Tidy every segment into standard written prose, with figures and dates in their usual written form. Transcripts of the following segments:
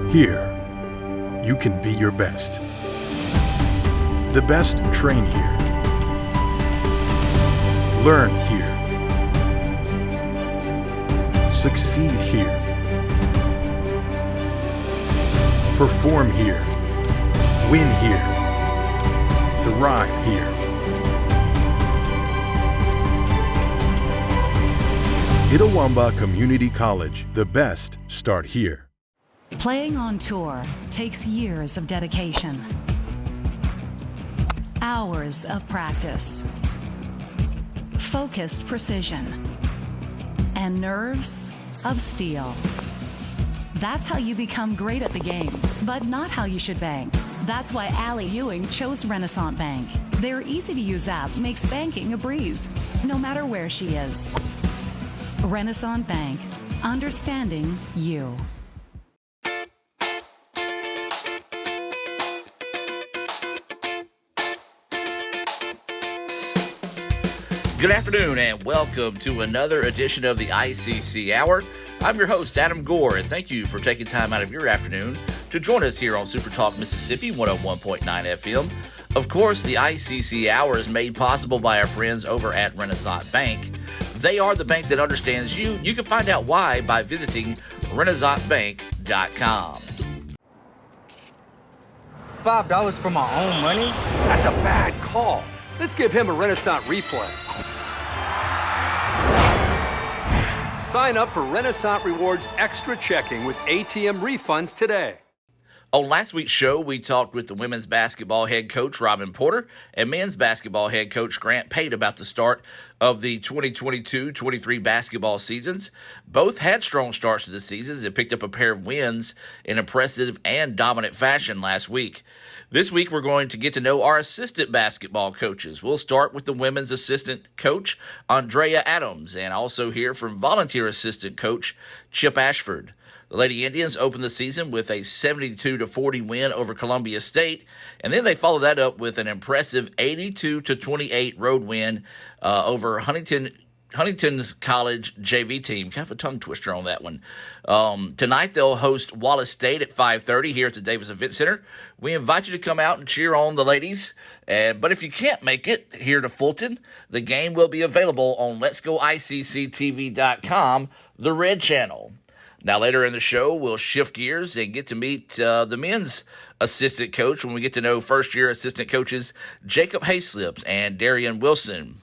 Here, you can be your best. The best train here. Learn here. Succeed here. Perform here. Win here. Thrive here. Itawamba Community College. The best start here. Playing on tour takes years of dedication, hours of practice, focused precision, and nerves of steel. That's how you become great at the game, but not how you should bank. That's why Allie Ewing chose Renaissance Bank. Their easy-to-use app makes banking a breeze, no matter where she is. Renaissance Bank, understanding you. Good afternoon and welcome to another edition of the ICC Hour. I'm your host, Adam Gore, and thank you for taking time out of your afternoon to join us here on Super Talk Mississippi 101.9 FM. Of course, the ICC Hour is made possible by our friends over at Renaissance Bank. They are the bank that understands you. You can find out why by visiting renaissancebank.com. $5 for my own money? That's a bad call. Let's give him a Renaissance replay. Sign up for Renaissance Rewards Extra Checking with ATM refunds today. On last week's show, we talked with the women's basketball head coach, Robin Porter, and men's basketball head coach, Grant Pate, about the start of the 2022-23 basketball seasons. Both had strong starts to the seasons and picked up a pair of wins in impressive and dominant fashion last week. This week, we're going to get to know our assistant basketball coaches. We'll start with the women's assistant coach, Andrea Adams, and also hear from volunteer assistant coach, Chip Ashford. The Lady Indians opened the season with a 72-40 win over Columbia State, and then they followed that up with an impressive 82-28 road win over Huntington's College JV team. Kind of a tongue twister on that one. Tonight they'll host Wallace State at 5:30 here at the Davis Event Center. We invite you to come out and cheer on the ladies. But if you can't make it here to Fulton, the game will be available on letsgoicctv.com, the Red Channel. Now, later in the show, we'll shift gears and get to meet the men's assistant coach when we get to know first-year assistant coaches Jacob Hayslips and Darian Wilson.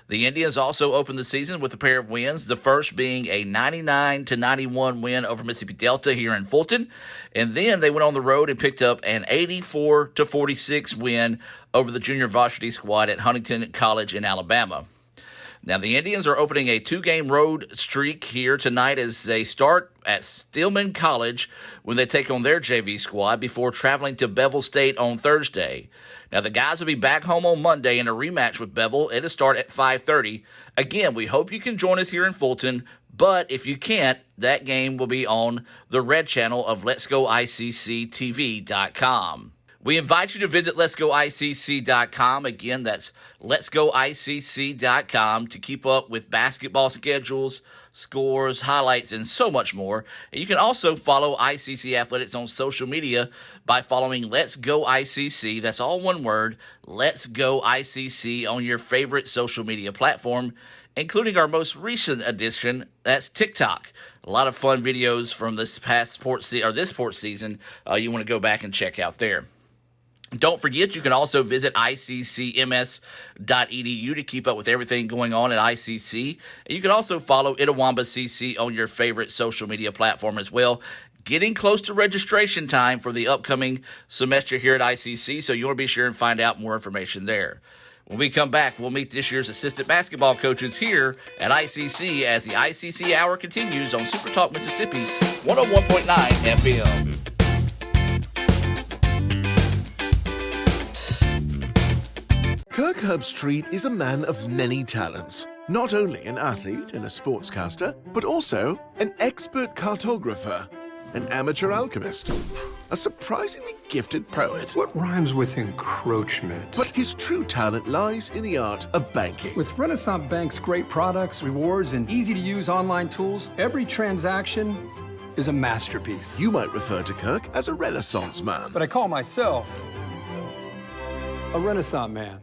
The Indians also opened the season with a pair of wins, the first being a 99-91 win over Mississippi Delta here in Fulton, and then they went on the road and picked up an 84-46 win over the junior varsity squad at Huntington College in Alabama. Now, the Indians are opening a two-game road streak here tonight as they start at Stillman College when they take on their JV squad before traveling to Bevel State on Thursday. Now, the guys will be back home on Monday in a rematch with Bevel. It'll start at 5:30. Again, we hope you can join us here in Fulton, but if you can't, that game will be on the Red Channel of letsgoicctv.com. We invite you to visit letsgoiccc.com. Again, that's letsgoiccc.com to keep up with basketball schedules, scores, highlights, and so much more. And you can also follow ICC Athletics on social media by following Let's Go ICC. That's all one word, Let's Go ICC on your favorite social media platform, including our most recent addition, that's TikTok. A lot of fun videos from this past sports season you want to go back and check out there. Don't forget, you can also visit iccms.edu to keep up with everything going on at ICC. And you can also follow Itawamba CC on your favorite social media platform as well. Getting close to registration time for the upcoming semester here at ICC, so you want to be sure and find out more information there. When we come back, we'll meet this year's assistant basketball coaches here at ICC as the ICC Hour continues on Super Talk Mississippi 101.9 FM. Kirk Herbstreit is a man of many talents. Not only an athlete and a sportscaster, but also an expert cartographer, an amateur alchemist, a surprisingly gifted poet. What rhymes with encroachment? But his true talent lies in the art of banking. With Renaissance Bank's great products, rewards, and easy-to-use online tools, every transaction is a masterpiece. You might refer to Kirk as a Renaissance man. But I call myself a Renaissance man.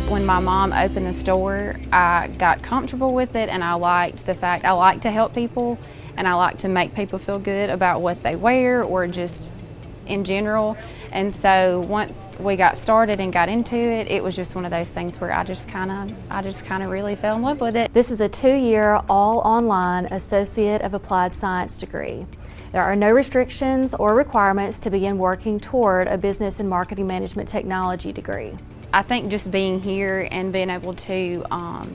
When my mom opened the store, I got comfortable with it, and I liked the fact I like to help people, and I like to make people feel good about what they wear or just in general. And so once we got started and got into it, it was just one of those things where I just kind of really fell in love with it. This is a 2-year all-online Associate of Applied Science degree. There are no restrictions or requirements to begin working toward a Business and Marketing Management Technology degree. I think just being here and being able to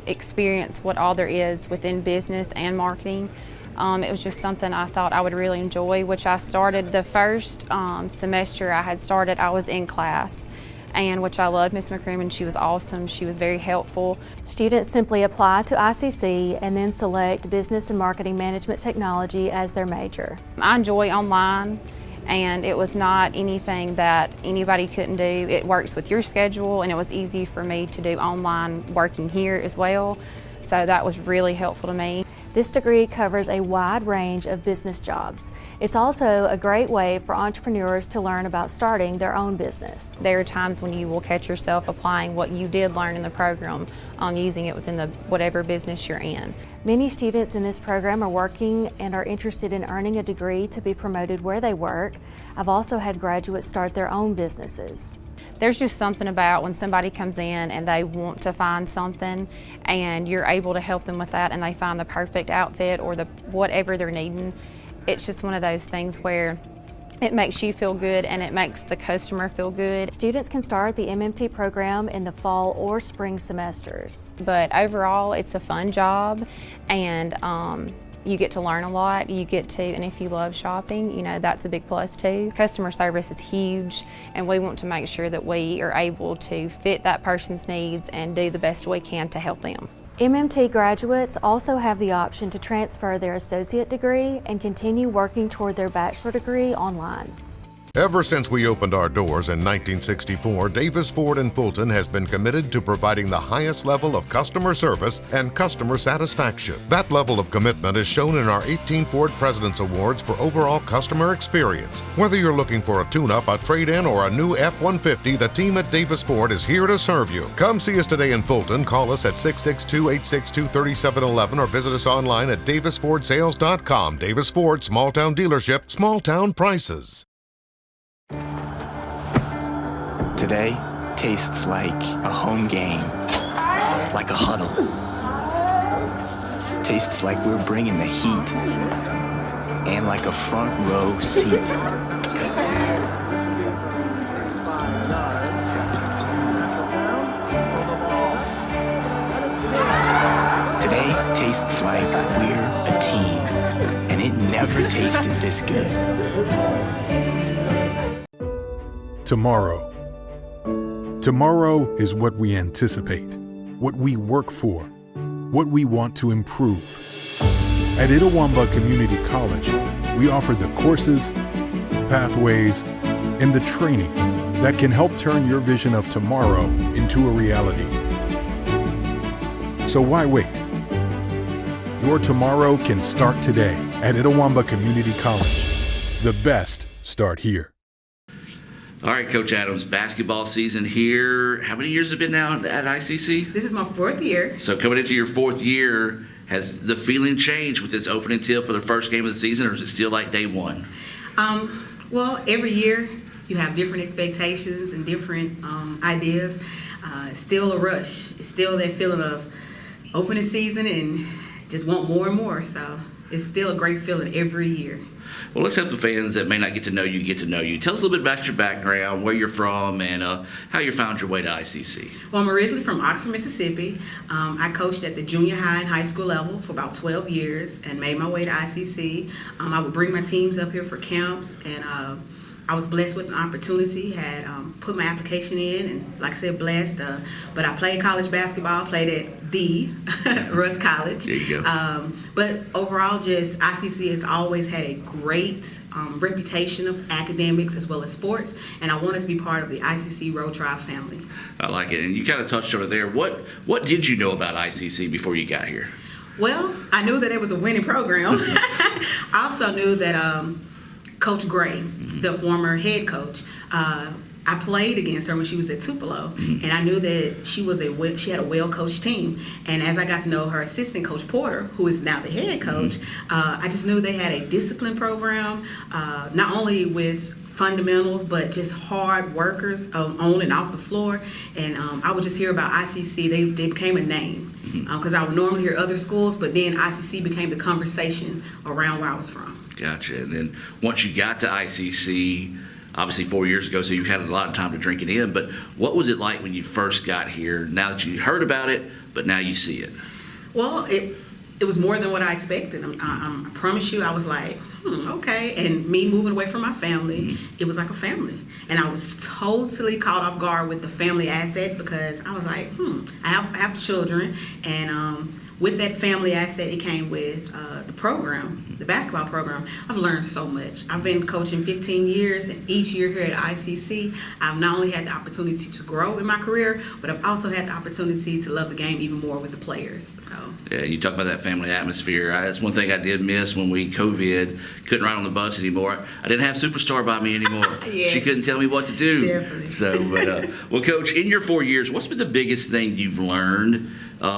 experience what all there is within business and marketing, it was just something I thought I would really enjoy, which I started the first semester I was in class, and which I loved Miss McCrimmon. She was awesome. She was very helpful. Students simply apply to ICC and then select Business and Marketing Management Technology as their major. I enjoy online, and it was not anything that anybody couldn't do. It works with your schedule, and it was easy for me to do online working here as well, so that was really helpful to me. This degree covers a wide range of business jobs. It's also a great way for entrepreneurs to learn about starting their own business. There are times when you will catch yourself applying what you did learn in the program, using it within whatever business you're in. Many students in this program are working and are interested in earning a degree to be promoted where they work. I've also had graduates start their own businesses. There's just something about when somebody comes in and they want to find something and you're able to help them with that, and they find the perfect outfit or whatever they're needing. It's just one of those things where it makes you feel good and it makes the customer feel good. Students can start the MMT program in the fall or spring semesters. But overall, it's a fun job, and you get to learn a lot. And if you love shopping, that's a big plus too. Customer service is huge, and we want to make sure that we are able to fit that person's needs and do the best we can to help them. MMT graduates also have the option to transfer their associate degree and continue working toward their bachelor degree online. Ever since we opened our doors in 1964, Davis Ford in Fulton has been committed to providing the highest level of customer service and customer satisfaction. That level of commitment is shown in our 18 Ford President's Awards for overall customer experience. Whether you're looking for a tune-up, a trade-in, or a new F-150, the team at Davis Ford is here to serve you. Come see us today in Fulton. Call us at 662-862-3711 or visit us online at davisfordsales.com. Davis Ford, small-town dealership, small-town prices. Today tastes like a home game, like a huddle. Tastes like we're bringing the heat, and like a front row seat. Today tastes like we're a team, and it never tasted this good. Tomorrow. Tomorrow is what we anticipate, what we work for, what we want to improve. At Itawamba Community College, we offer the courses, pathways, and the training that can help turn your vision of tomorrow into a reality. So why wait? Your tomorrow can start today at Itawamba Community College. The best start here. All right, Coach Adams, basketball season here. How many years have it been now at ICC? This is my 4th year. So coming into your 4th year, has the feeling changed with this opening tip for the first game of the season, or is it still like day one? Well, every year you have different expectations and different ideas. It's still a rush. It's still that feeling of opening season and just want more and more. So it's still a great feeling every year. Well, let's help the fans that may not get to know you get to know you. Tell us a little bit about your background, where you're from, and how you found your way to ICC. Well, I'm originally from Oxford, Mississippi. I coached at the junior high and high school level for about 12 years and made my way to ICC. I would bring my teams up here for camps, and I was blessed with an opportunity, had put my application in, and like I said, blessed. But I played college basketball, played at the Russ College. There you go. But overall, just ICC has always had a great reputation of academics as well as sports, and I wanted to be part of the ICC Road Tribe family. I like it. And you kind of touched on it there. What did you know about ICC before you got here? Well, I knew that it was a winning program. I also knew that Coach Gray, the former head coach, I played against her when she was at Tupelo, and I knew that she had a well-coached team. And as I got to know her assistant, Coach Porter, who is now the head coach, I just knew they had a discipline program, not only with fundamentals, but just hard workers on and off the floor. And I would just hear about ICC. They became a name because I would normally hear other schools, but then ICC became the conversation around where I was from. Gotcha. And then once you got to ICC, obviously 4 years ago, so you've had a lot of time to drink it in, but what was it like when you first got here, now that you heard about it, but now you see it? Well, it was more than what I expected. I promise you, I was like, okay. And me moving away from my family, it was like a family. And I was totally caught off guard with the family asset because I was like, I have children. And with that family asset, it came with the program, the basketball program. I've learned so much. I've been coaching 15 years, and each year here at ICC, I've not only had the opportunity to grow in my career, but I've also had the opportunity to love the game even more with the players. So yeah, you talk about that family atmosphere. That's one thing I did miss when we COVID, couldn't ride on the bus anymore. I didn't have Superstar by me anymore. Yes. She couldn't tell me what to do. Definitely. So, but well, Coach, in your 4 years, what's been the biggest thing you've learned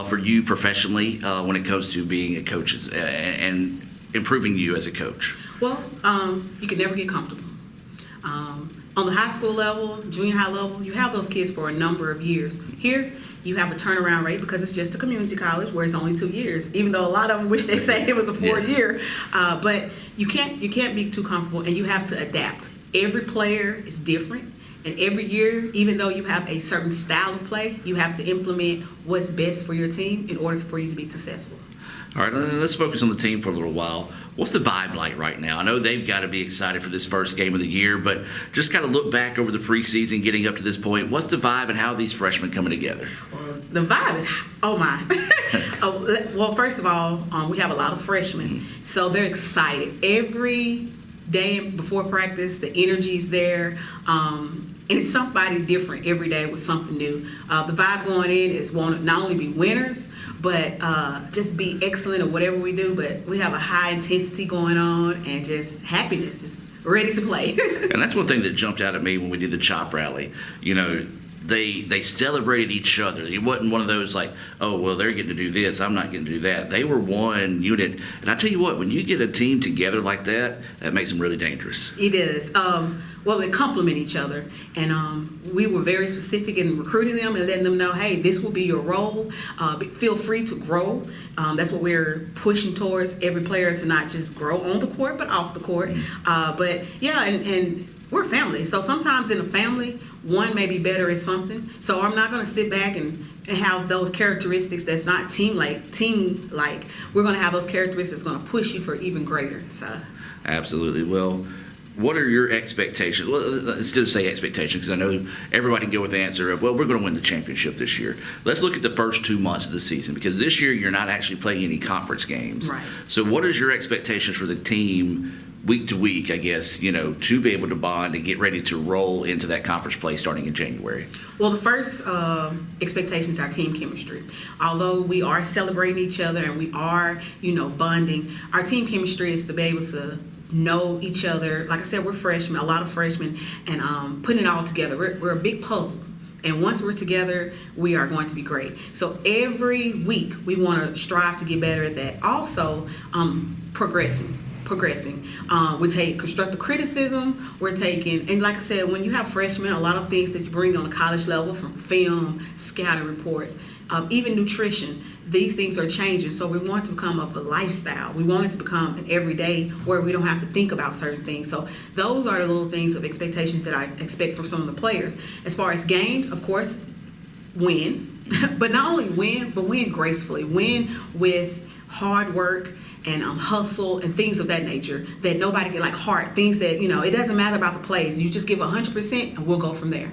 for you professionally when it comes to being a coach and improving you as a coach? Well, you can never get comfortable. On the high school level, junior high level, you have those kids for a number of years. Here, you have a turnaround rate because it's just a community college where it's only 2 years, even though a lot of them wish they say it was a 4-year. But you can't be too comfortable, and you have to adapt. Every player is different. And every year, even though you have a certain style of play, you have to implement what's best for your team in order for you to be successful. All right, let's focus on the team for a little while. What's the vibe like right now? I know they've got to be excited for this first game of the year, but just kind of look back over the preseason, getting up to this point. What's the vibe and how are these freshmen coming together? Well, the vibe is, oh my. Well, first of all, we have a lot of freshmen, so they're excited. Every day before practice, the energy's there. And it's somebody different every day with something new. The vibe going in is want to not only be winners, but just be excellent at whatever we do. But we have a high intensity going on and just happiness, just ready to play. And that's one thing that jumped out at me when we did the CHOP rally. You know, they celebrated each other. It wasn't one of those like, oh, well, they're getting to do this, I'm not getting to do that. They were one unit. And I tell you what, when you get a team together like that, that makes them really dangerous. It is. Well, they complement each other. And we were very specific in recruiting them and letting them know, hey, this will be your role. Feel free to grow. That's what we're pushing towards, every player to not just grow on the court, but off the court. But, yeah, and we're family. So sometimes in a family, one may be better at something. So I'm not going to sit back and have those characteristics that's not team-like. We're going to have those characteristics that's going to push you for even greater. So absolutely. Well, what are your expectations? Well, let's just say expectations, because I know everybody can go with the answer of, well, we're going to win the championship this year. Let's look at the first 2 months of the season, because this year you're not actually playing any conference games. Right. So what is your expectations for the team week to week, I guess, you know, to be able to bond and get ready to roll into that conference play starting in January? Well, the first expectation is our team chemistry. Although we are celebrating each other and we are, bonding, our team chemistry is to be able to know each other. Like I said, we're freshmen, a lot of freshmen, and putting it all together. We're a big puzzle. And once we're together, we are going to be great. So every week, we want to strive to get better at that. Also, progressing. We take constructive criticism. We're taking, and like I said, when you have freshmen, a lot of things that you bring on the college level, from film, scouting reports, even nutrition, these things are changing. So we want it to become a lifestyle. We want it to become an everyday where we don't have to think about certain things. So those are the little things of expectations that I expect from some of the players. As far as games, of course, win. But not only win, but win gracefully. Win with hard work and hustle and things of that nature that nobody can, like heart, things that, it doesn't matter about the plays. You just give 100% and we'll go from there.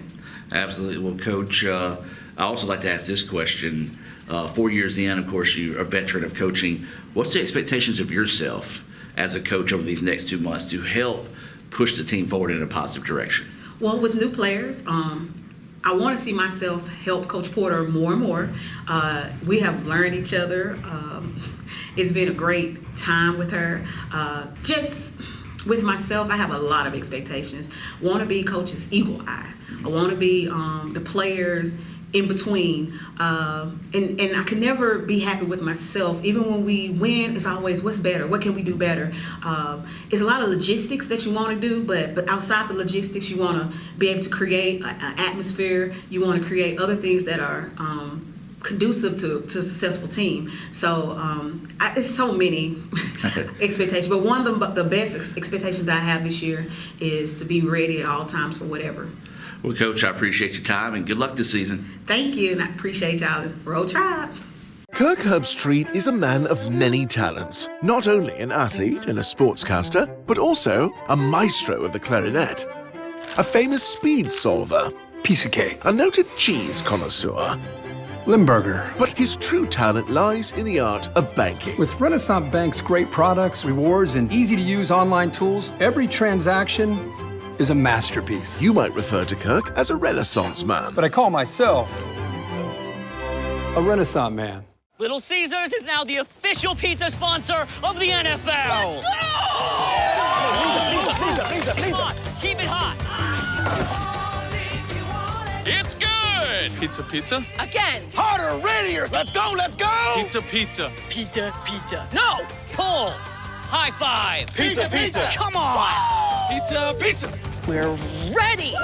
Absolutely. Well, Coach, I also like to ask this question. 4 years in, of course, you're a veteran of coaching. What's the expectations of yourself as a coach over these next 2 months to help push the team forward in a positive direction? Well, with new players, I want to see myself help Coach Porter more and more. We have learned each other. It's been a great time with her. Just with myself, I have a lot of expectations. Want to be Coach's eagle eye. I want to be the players in between, and I can never be happy with myself. Even when we win, it's always what's better, what can we do better. It's a lot of logistics that you want to do, but outside the logistics, you want to be able to create an atmosphere. You want to create other things that are conducive to a successful team. So it's so many expectations, but one of the best expectations that I have this year is to be ready at all times for whatever. Well, Coach, I appreciate your time and good luck this season. Thank you, and I appreciate y'all. Roll Tribe. Kirk Herbstreit is a man of many talents, not only an athlete and a sportscaster, but also a maestro of the clarinet, a famous speed solver, Piece of cake. a noted cheese connoisseur. Limburger. But his true talent lies in the art of banking. With Renaissance Bank's great products, rewards, and easy-to-use online tools, every transaction is a masterpiece. You might refer to Kirk as a Renaissance man. But I call myself a Renaissance man. Little Caesars is now the official pizza sponsor of the NFL. Let's go! Come on, keep it hot. It's good! Pizza. Again. Harder, readier. Let's go. Pizza. Pizza. No, pull. High five. Pizza. Come on. Pizza. We're ready.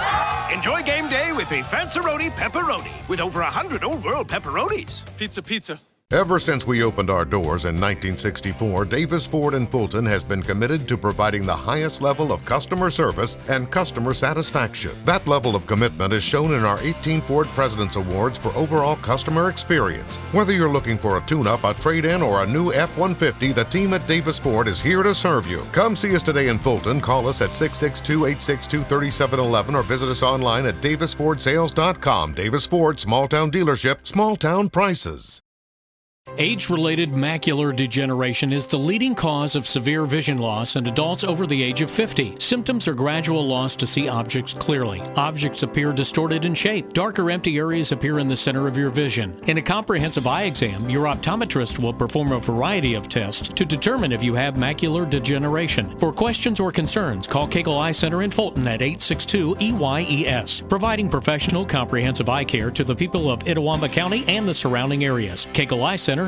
Enjoy game day with a Fanceroni Pepperoni with over 100 Old World pepperonis. Pizza. Ever since we opened our doors in 1964, Davis Ford in Fulton has been committed to providing the highest level of customer service and customer satisfaction. That level of commitment is shown in our 18 Ford President's Awards for overall customer experience. Whether you're looking for a tune-up, a trade-in, or a new F-150, the team at Davis Ford is here to serve you. Come see us today in Fulton. Call us at 662-862-3711 or visit us online at davisfordsales.com. Davis Ford, small-town dealership, small-town prices. Age-related macular degeneration is the leading cause of severe vision loss in adults over the age of 50. Symptoms are gradual loss to see objects clearly. Objects appear distorted in shape. Dark or empty areas appear in the center of your vision. In a comprehensive eye exam, your optometrist will perform a variety of tests to determine if you have macular degeneration. For questions or concerns, call Cagle Eye Center in Fulton at 862-EYES, providing professional comprehensive eye care to the people of Itawamba County and the surrounding areas. CagleEyeCenter.com.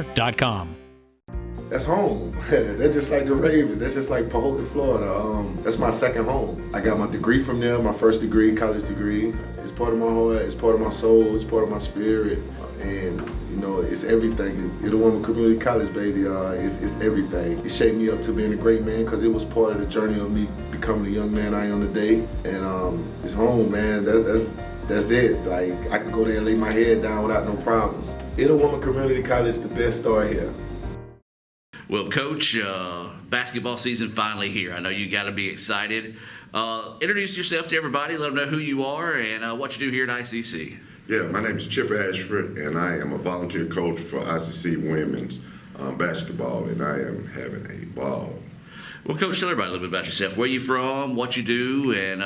That's home. That's just like the Ravens. That's just like Pahokee, Florida. That's my second home. I got my degree from there, my first degree, college degree. It's part of my heart, it's part of my soul, it's part of my spirit. And, you know, it's everything. Itawamba Community College, baby, it's everything. It shaped me up to being a great man because it was part of the journey of me becoming the young man I am today. And it's home, man. That's it. Like, I could go there and lay my head down without no problems. Itawamba Community College, the best start here. Well, Coach, basketball season finally here. I know you got to be excited. Introduce yourself to everybody. Let them know who you are and what you do here at ICC. Yeah, my name is Chip Ashford, and I am a volunteer coach for ICC women's basketball, and I am having a ball. Well, Coach, tell everybody a little bit about yourself. Where you from, what you do, and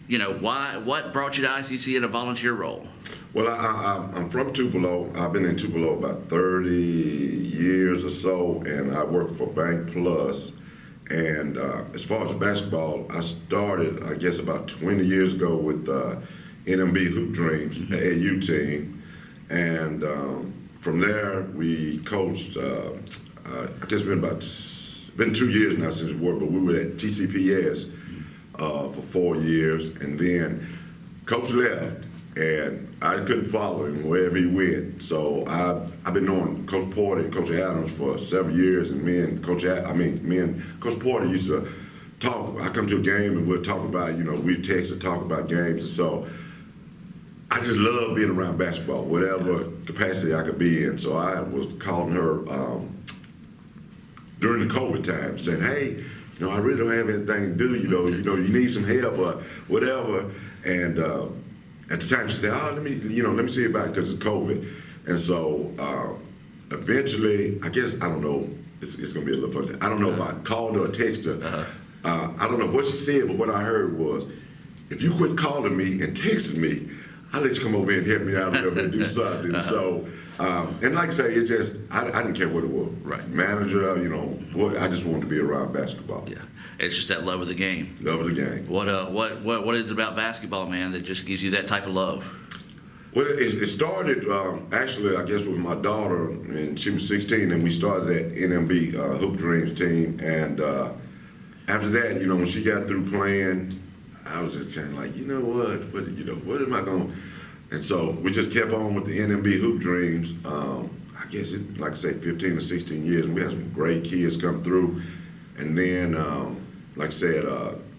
you know, what brought you to ICC in a volunteer role? Well, I'm from Tupelo. I've been in Tupelo about 30 years or so, and I work for Bank Plus. And as far as basketball, I started, I guess, about 20 years ago with NMB Hoop Dreams AAU team. And from there, we coached, I guess it's been 2 years now since we worked, but we were at TCPS for 4 years. And then Coach left, and I couldn't follow him wherever he went. So I've been knowing Coach Porter and Coach Adams for several years, and me and Coach Porter used to talk. I come to a game and we'll talk about, you know, we text to talk about games. And so I just love being around basketball, whatever capacity I could be in. So I was calling her during the COVID time, saying, hey, you know, I really don't have anything to do. You know, you need some help or whatever. And at the time, she said, "Oh, let me see about it because it's COVID." And so eventually, I guess I don't know. It's gonna be a little funny. I don't know if I called her or texted her. I don't know what she said, but what I heard was, if you quit calling me and texting me, I'll let you come over here and help me out a little bit and do something. So, and like I say, it just, I didn't care what it was. Right. Manager, what, I just wanted to be around basketball. Yeah. It's just that love of the game. Love of the game. What is it about basketball, man, that just gives you that type of love? Well, it started, actually, I guess, with my daughter, and she was 16, and we started that NMB Hoop Dreams team. And after that, when she got through playing, I was just kind of like, what am I going to? And so we just kept on with the NMB Hoop Dreams. I guess it's, like I say, 15 or 16 years, and we had some great kids come through. And then, like I said,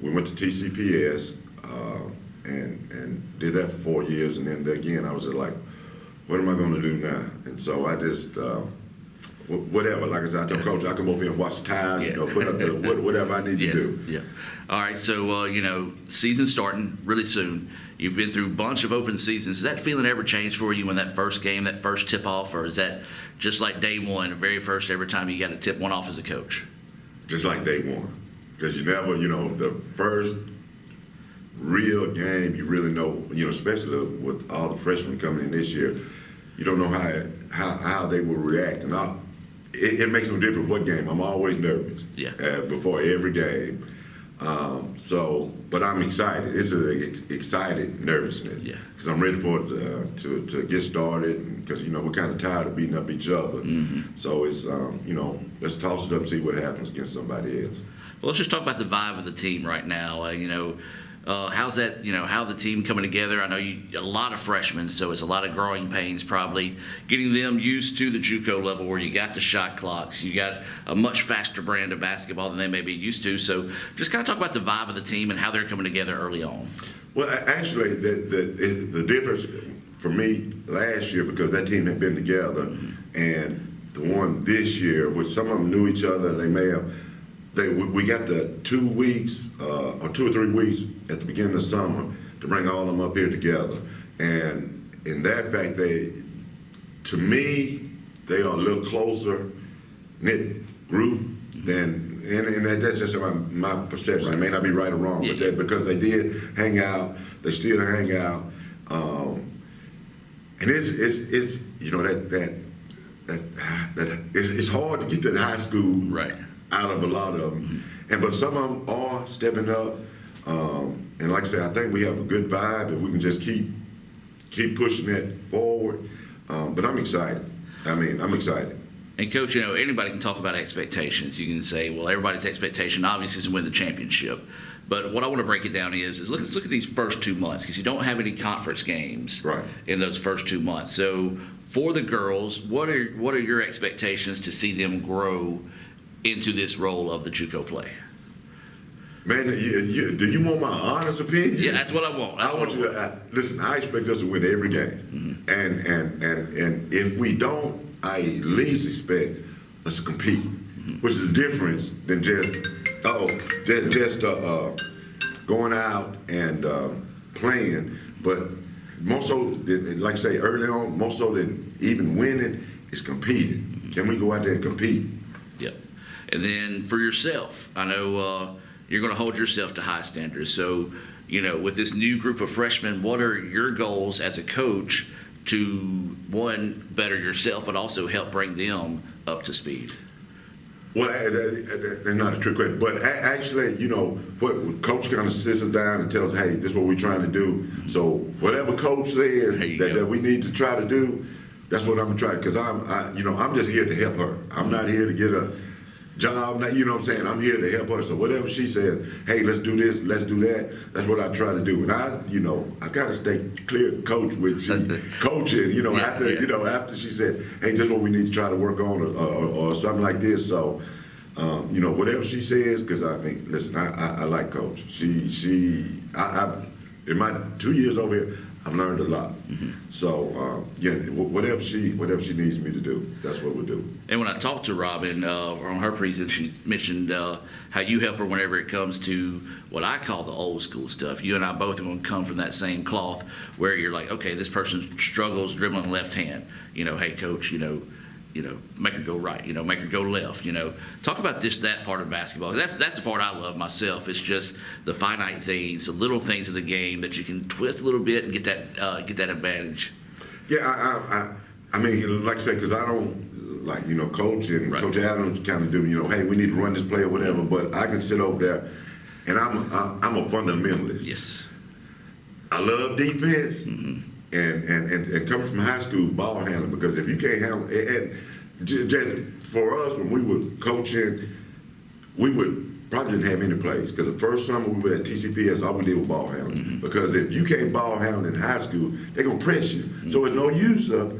we went to TCPS and did that for 4 years. And then again, I was just like, what am I going to do now? And so I just, whatever. Like I said, I told Coach, I come over here and watch the tires, put up the whatever I need to do. Yeah. All right. So, season starting really soon. You've been through a bunch of open seasons. Does that feeling ever change for you when that first game, that first tip off, or is that just like day one, the very first every time you got to tip one off as a coach? Just like day one. Because you never, the first real game, you really know, especially with all the freshmen coming in this year, you don't know how they will react. And it makes no difference what game. I'm always nervous before every game. But I'm excited. It's an excited nervousness. Yeah. Because I'm ready for it to get started. Because we're kind of tired of beating up each other. Mm-hmm. So it's let's toss it up and see what happens against somebody else. Well, let's just talk about the vibe of the team right now. How's that? How the team coming together? I know a lot of freshmen, so it's a lot of growing pains probably getting them used to the JUCO level where you got the shot clocks, you got a much faster brand of basketball than they may be used to. So just kind of talk about the vibe of the team and how they're coming together early on. Well, actually, the difference for me last year, because that team had been together, and the one this year, which some of them knew each other, and they may have. We got the 2 weeks or 2 or 3 weeks at the beginning of summer to bring all of them up here together. And in that fact, to me, they are a little closer knit group than, and that's just my perception. Right. It may not be right or wrong, but because they did hang out, they still hang out. And it's it's hard to get to the high school out of a lot of them, but some of them are stepping up. And like I said, I think we have a good vibe if we can just keep pushing it forward. But I'm excited. I'm excited. And Coach, anybody can talk about expectations. You can say, well, everybody's expectation obviously is to win the championship. But what I want to break it down is let's look at these first 2 months, because you don't have any conference games in those first 2 months. So for the girls, what are your expectations to see them grow into this role of the JUCO play? Man, do you want my honest opinion? Yeah, that's what I want. I want you to listen. I expect us to win every game, and if we don't, I at least expect us to compete, which is the difference than just going out and playing. But more so, like I say early on, more so than even winning, is competing. Can we go out there and compete? Yep. And then for yourself, I know you're going to hold yourself to high standards. So, with this new group of freshmen, what are your goals as a coach to, one, better yourself, but also help bring them up to speed? Well, that's not a trick question, but actually, what Coach kind of sits us down and tells us, hey, this is what we're trying to do. So whatever Coach says that we need to try to do, that's what I'm going to try, because I'm just here to help her. I'm not here to get a job, you know what I'm saying? I'm here to help her. So whatever she says, hey, let's do this, let's do that, that's what I try to do. And I kind of stay clear of Coach with coaching, after she said, hey, this is what we need to try to work on or something like this. So, whatever she says, because I think, listen, I like Coach. I in my 2 years over here, I've learned a lot. So, whatever she needs me to do, that's what we'll do. And when I talked to Robin on her presentation, she mentioned how you help her whenever it comes to what I call the old school stuff. You and I both are going to come from that same cloth where you're like, okay, this person struggles dribbling left hand. Hey, Coach, make her go right, make her go left, Talk about that part of basketball. That's the part I love myself. It's just the finite things, the little things of the game that you can twist a little bit and get that advantage. Yeah, I mean, like I said, because I don't, Coach and Coach Adams kind of do, hey, we need to run this play or whatever, but I can sit over there, and I'm a fundamentalist. Yes. I love defense, and coming from high school, ball handling, because if you can't handle it, and for us, when we were coaching, we would probably didn't have any plays, because the first summer we were at TCPS, all we did was ball handling. Because if you can't ball handle in high school, they're going to press you. So it's no use of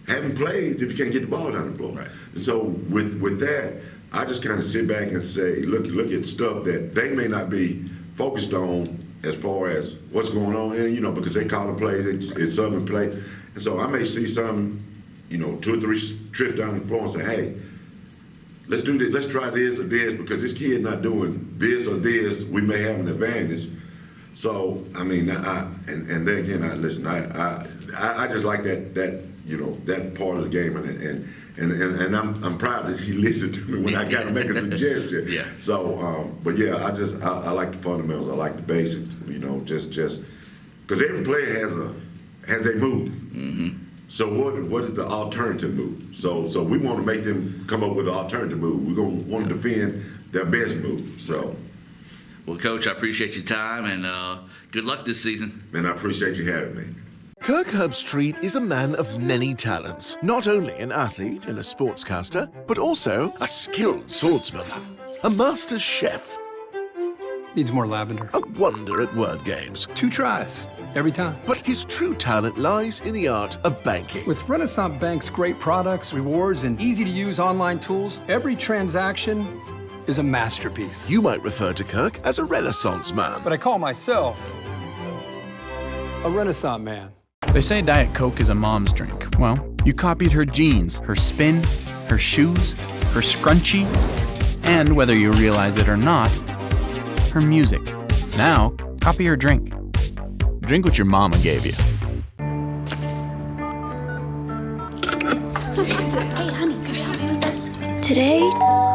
having plays if you can't get the ball down the floor. Right. And so with that, I just kind of sit back and say, look at stuff that they may not be focused on as far as what's going on, and because they call the plays, it's Southern play, and so I may see some, 2 or 3 trips down the floor and say, hey, let's do this, let's try this or this, because this kid not doing this or this, we may have an advantage. So I mean, and then again, I just like that that part of the game, and I'm proud that he listened to me when I got to make a suggestion. Yeah. So, but yeah, I like the fundamentals. I like the basics. Just because every player has a move. So what is the alternative move? So we want to make them come up with an alternative move. We're gonna want to defend their best move. So. Well, Coach, I appreciate your time, and good luck this season. And I appreciate you having me. Kirk Herbstreit is a man of many talents, not only an athlete and a sportscaster, but also a skilled swordsman, a master chef. Needs more lavender. A wonder at word games. 2 tries, every time. But his true talent lies in the art of banking. With Renaissance Bank's great products, rewards, and easy-to-use online tools, every transaction is a masterpiece. You might refer to Kirk as a Renaissance man. But I call myself a Renaissance man. They say Diet Coke is a mom's drink. Well, you copied her jeans, her spin, her shoes, her scrunchie, and whether you realize it or not, her music. Now, copy her drink. Drink what your mama gave you. Hey, honey, could you help me with this? Today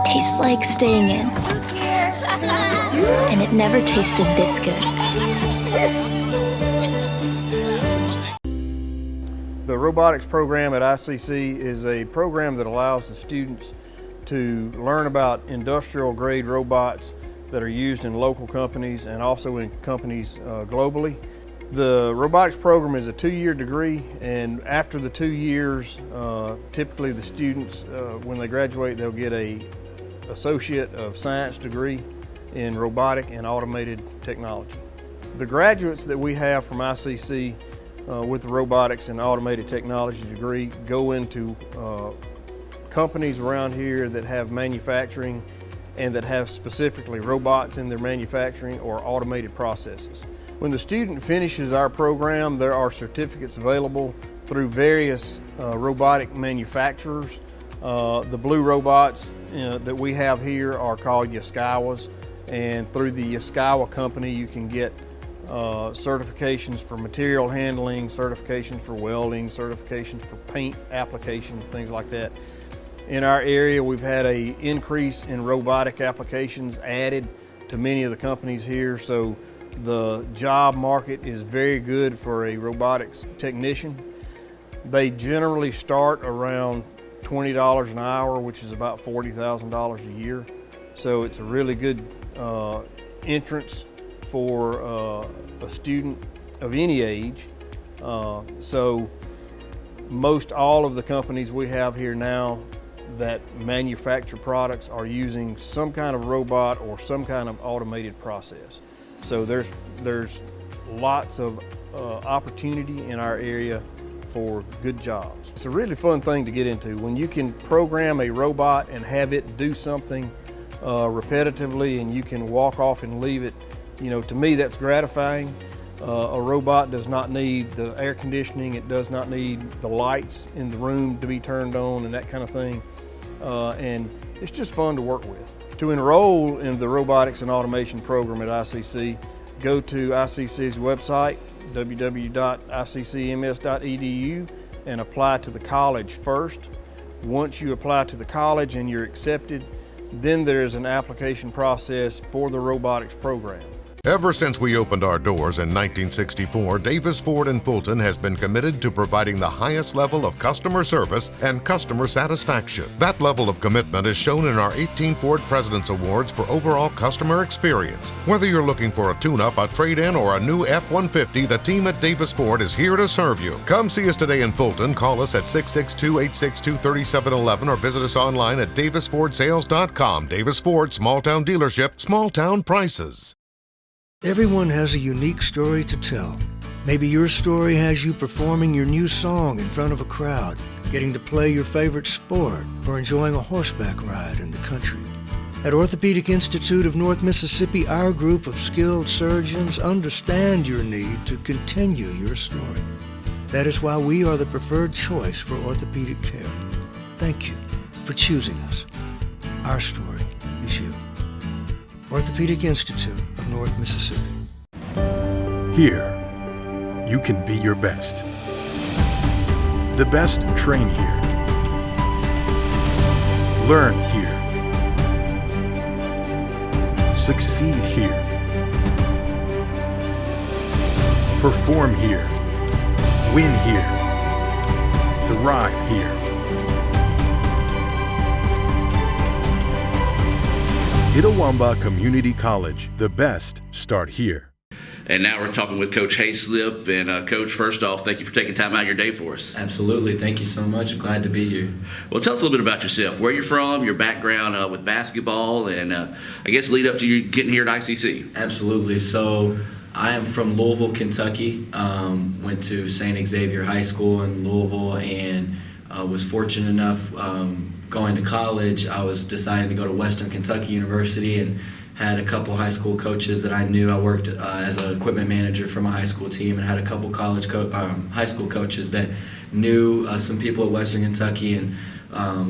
tastes like staying in. And it never tasted this good. The robotics program at ICC is a program that allows the students to learn about industrial grade robots that are used in local companies and also in companies globally. The robotics program is a 2-year degree, and after the 2 years, typically the students, when they graduate, they'll get a Associate of Science degree in robotic and automated technology. The graduates that we have from ICC with the robotics and automated technology degree go into companies around here that have manufacturing and that have specifically robots in their manufacturing or automated processes. When the student finishes our program, there are certificates available through various robotic manufacturers. The blue robots that we have here are called Yaskawas, and through the Yaskawa company you can get certifications for material handling, certifications for welding, certifications for paint applications, things like that. In our area, we've had an increase in robotic applications added to many of the companies here, so the job market is very good for a robotics technician. They generally start around $20 an hour, which is about $40,000 a year. So it's a really good entrance for a student of any age. So most all of the companies we have here now that manufacture products are using some kind of robot or some kind of automated process. So there's lots of opportunity in our area for good jobs. It's a really fun thing to get into. When you can program a robot and have it do something repetitively and you can walk off and leave it, to me that's gratifying. A robot does not need the air conditioning, it does not need the lights in the room to be turned on and that kind of thing. And it's just fun to work with. To enroll in the robotics and automation program at ICC, go to ICC's website, www.iccms.edu, and apply to the college first. Once you apply to the college and you're accepted, then there's an application process for the robotics program. Ever since we opened our doors in 1964, Davis Ford in Fulton has been committed to providing the highest level of customer service and customer satisfaction. That level of commitment is shown in our 18 Ford President's Awards for overall customer experience. Whether you're looking for a tune-up, a trade-in, or a new F-150, the team at Davis Ford is here to serve you. Come see us today in Fulton. Call us at 662-862-3711 or visit us online at davisfordsales.com. Davis Ford, small-town dealership, small-town prices. Everyone has a unique story to tell. Maybe your story has you performing your new song in front of a crowd, getting to play your favorite sport, or enjoying a horseback ride in the country. At Orthopedic Institute of North Mississippi, our group of skilled surgeons understand your need to continue your story. That is why we are the preferred choice for orthopedic care. Thank you for choosing us. Our story is you. Orthopedic Institute of North Mississippi. Here, you can be your best. The best train here. Learn here. Succeed here. Perform here. Win here. Thrive here. Itawamba Community College. The best start here. And now we're talking with Coach Hayslip. And Coach, first off, thank you for taking time out of your day for us. Absolutely. Thank you so much. Glad to be here. Well, tell us a little bit about yourself, where you're from, your background with basketball, and I guess lead up to you getting here at ICC. Absolutely. So I am from Louisville, Kentucky. Went to St. Xavier High School in Louisville and was fortunate enough going to college. I was deciding to go to Western Kentucky University and had a couple high school coaches that I knew. I worked as an equipment manager for my high school team and had a couple high school coaches that knew some people at Western Kentucky. And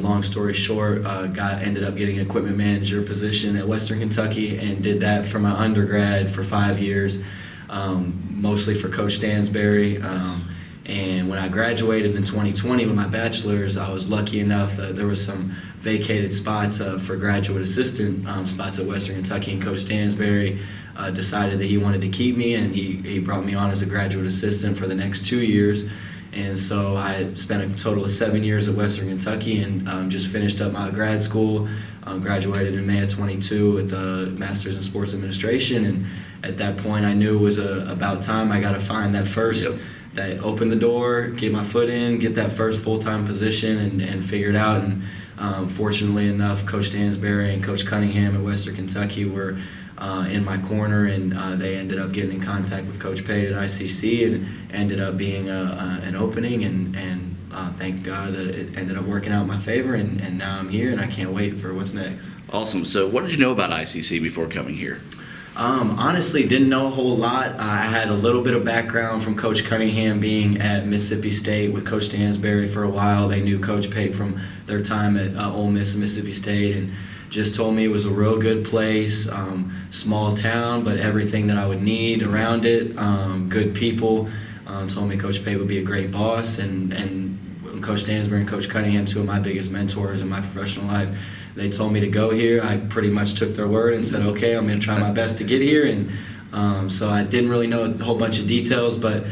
long story short, ended up getting an equipment manager position at Western Kentucky and did that for my undergrad for 5 years, mostly for Coach Stansberry. And when I graduated in 2020 with my bachelor's, I was lucky enough that there was some vacated spots for graduate assistant spots at Western Kentucky, and Coach Stansberry decided that he wanted to keep me, and he brought me on as a graduate assistant for the next 2 years. And so I spent a total of 7 years at Western Kentucky and just finished up my grad school, graduated in May of 22 with a master's in sports administration. And at that point I knew it was about time I got to find that first that opened the door, get my foot in, get that first full-time position and figure it out. And fortunately enough, Coach Stansberry and Coach Cunningham at Western Kentucky were in my corner, and they ended up getting in contact with Coach Pate at ICC, and ended up being an opening, and thank God that it ended up working out in my favor, and now I'm here, and I can't wait for what's next. Awesome. So what did you know about ICC before coming here? Honestly, didn't know a whole lot. I had a little bit of background from Coach Cunningham being at Mississippi State with Coach Stansberry for a while. They knew Coach Pate from their time at Ole Miss and Mississippi State, and just told me it was a real good place, small town, but everything that I would need around it, good people. Told me Coach Pate would be a great boss, and Coach Stansberry and Coach Cunningham, two of my biggest mentors in my professional life, they told me to go here. I pretty much took their word and said, okay, I'm going to try my best to get here. And so I didn't really know a whole bunch of details, but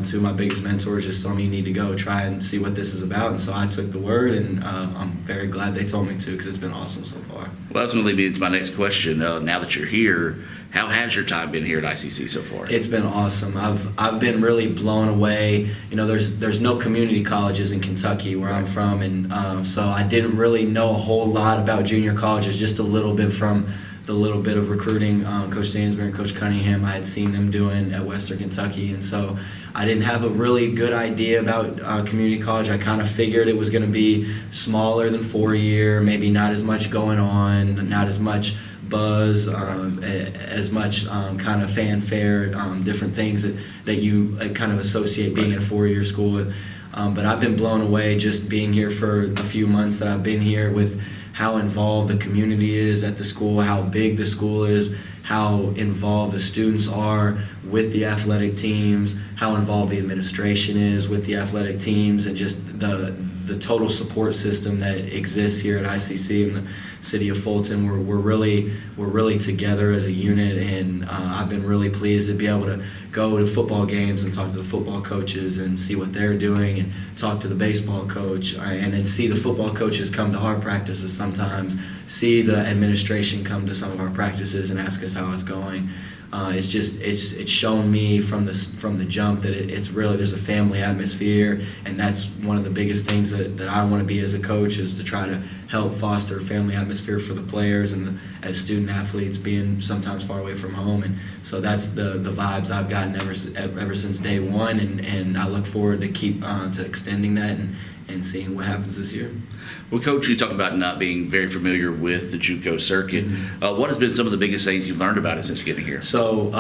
two of my biggest mentors just told me you need to go try and see what this is about. And so I took the word, and I'm very glad they told me to, because it's been awesome so far. Well, that's going to lead me into my next question. Now that you're here, how has your time been here at ICC so far? It's been awesome. I've been really blown away. You know, there's no community colleges in Kentucky where I'm from, and so I didn't really know a whole lot about junior colleges, just a little bit from the little bit of recruiting Coach Stansberry and Coach Cunningham I had seen them doing at Western Kentucky. And so I didn't have a really good idea about community college. I kind of figured it was going to be smaller than 4-year, maybe not as much going on, not as much buzz, as much kind of fanfare, different things that you kind of associate being at a 4-year school with. But I've been blown away just being here for a few months that I've been here with how involved the community is at the school, how big the school is, how involved the students are with the athletic teams, how involved the administration is with the athletic teams, and just the the total support system that exists here at ICC in the city of Fulton. We're really together as a unit, and I've been really pleased to be able to go to football games and talk to the football coaches and see what they're doing, and talk to the baseball coach, and then see the football coaches come to our practices sometimes, see the administration come to some of our practices and ask us how it's going. It's shown me from the jump that it's really, there's a family atmosphere, and that's one of the biggest things that I want to be as a coach, is to try to help foster a family atmosphere for the players and as student athletes being sometimes far away from home. And so that's the vibes I've gotten ever since day one, and I look forward to keep to extending that and seeing what happens this year. Well, Coach, you talked about not being very familiar with the JUCO circuit. What has been some of the biggest things you've learned about it since getting here? So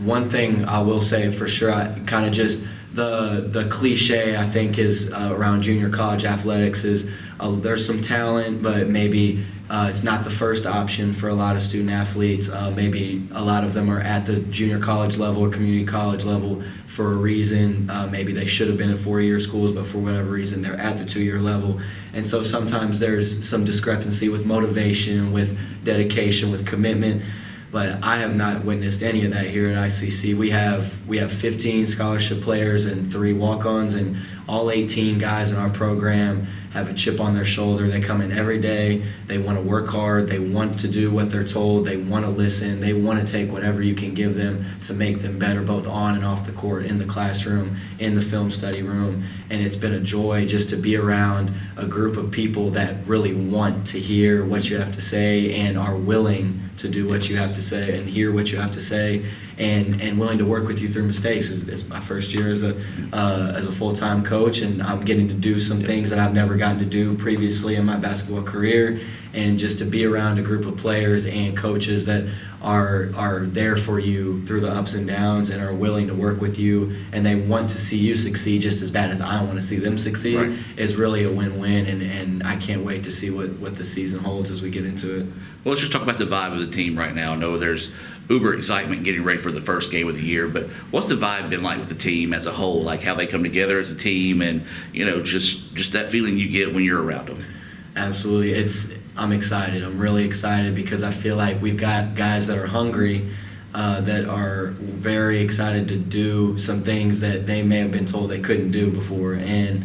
one thing I will say for sure, I kind of just the cliche I think is around junior college athletics is there's some talent, but maybe it's not the first option for a lot of student athletes. Maybe a lot of them are at the junior college level or community college level for a reason. Maybe they should have been at 4-year schools, but for whatever reason they're at the 2-year level. And so sometimes there's some discrepancy with motivation, with dedication, with commitment. But I have not witnessed any of that here at ICC. We have 15 scholarship players and 3 walk-ons, and all 18 guys in our program have a chip on their shoulder. They come in every day. They want to work hard. They want to do what they're told. They want to listen. They want to take whatever you can give them to make them better, both on and off the court, in the classroom, in the film study room. And it's been a joy just to be around a group of people that really want to hear what you have to say and are willing to do what you have to say and hear what you have to say, and willing to work with you through mistakes. It's my first year as a full-time coach, and I'm getting to do some things that I've never gotten to do previously in my basketball career, and just to be around a group of players and coaches that are there for you through the ups and downs and are willing to work with you, and they want to see you succeed just as bad as I want to see them succeed, right, is really a win-win, and I can't wait to see what the season holds as we get into it. Well, let's just talk about the vibe of the team right now. I know there's uber excitement getting ready for the first game of the year, but what's the vibe been like with the team as a whole, like how they come together as a team, and just that feeling you get when you're around them? Absolutely. I'm excited. I'm really excited because I feel like we've got guys that are hungry, that are very excited to do some things that they may have been told they couldn't do before, and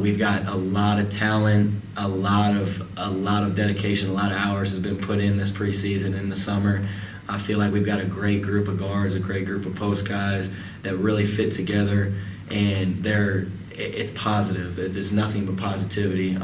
we've got a lot of talent, a lot of dedication, a lot of hours has been put in this preseason in the summer. I feel like we've got a great group of guards, a great group of post guys that really fit together, and it's positive. It's nothing but positivity.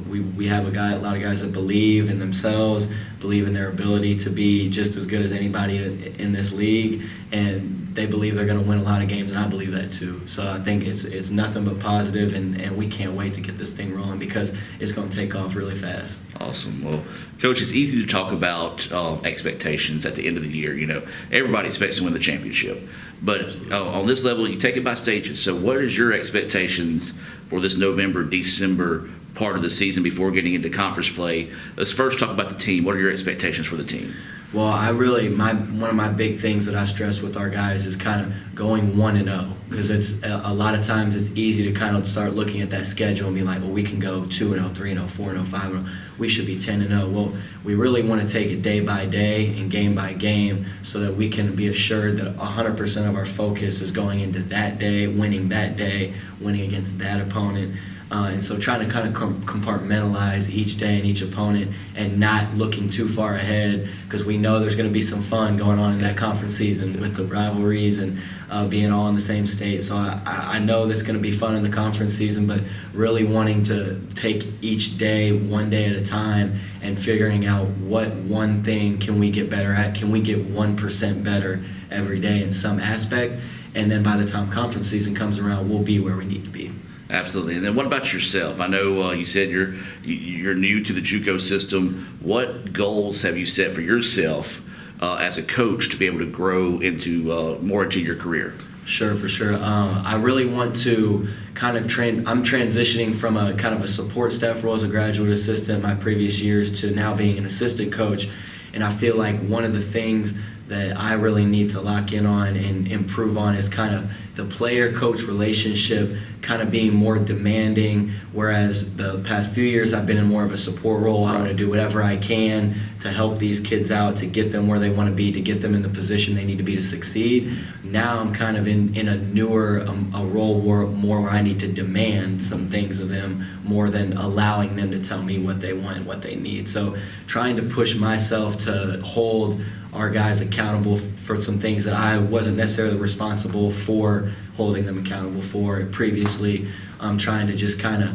We have a lot of guys that believe in themselves, believe in their ability to be just as good as anybody in this league, and they believe they're going to win a lot of games, and I believe that too. So I think it's nothing but positive, and we can't wait to get this thing rolling because it's going to take off really fast. Awesome. Well, Coach, it's easy to talk about expectations at the end of the year. Everybody expects to win the championship. But on this level, you take it by stages. So what is your expectations for this November, December part of the season before getting into conference play? Let's first talk about the team. What are your expectations for the team? Well, one of my big things that I stress with our guys is kind of going 1-0, because it's a lot of times it's easy to kind of start looking at that schedule and be like, well, we can go 2-0, 3-0, 4-0, 5-0. We should be 10-0. Well, we really want to take it day by day and game by game so that we can be assured that 100% of our focus is going into that day, winning against that opponent. And so trying to kind of compartmentalize each day and each opponent and not looking too far ahead, because we know there's going to be some fun going on in that conference season with the rivalries and being all in the same state. So I know that's going to be fun in the conference season, but really wanting to take each day one day at a time and figuring out what one thing can we get better at. Can we get 1% better every day in some aspect? And then by the time conference season comes around, we'll be where we need to be. Absolutely. And then what about yourself? I know you said you're new to the JUCO system. What goals have you set for yourself as a coach to be able to grow into more into your career? Sure, for sure. I really want to kind of I'm transitioning from a kind of a support staff role as a graduate assistant in my previous years to now being an assistant coach. And I feel like one of the things that I really need to lock in on and improve on is kind of the player-coach relationship kind of being more demanding, whereas the past few years I've been in more of a support role. I'm going to do whatever I can to help these kids out, to get them where they want to be, to get them in the position they need to be to succeed. Now I'm kind of in a newer a role where I need to demand some things of them more than allowing them to tell me what they want and what they need. So trying to push myself to hold our guys accountable for some things that I wasn't necessarily responsible for holding them accountable for previously. I'm trying to just kind of,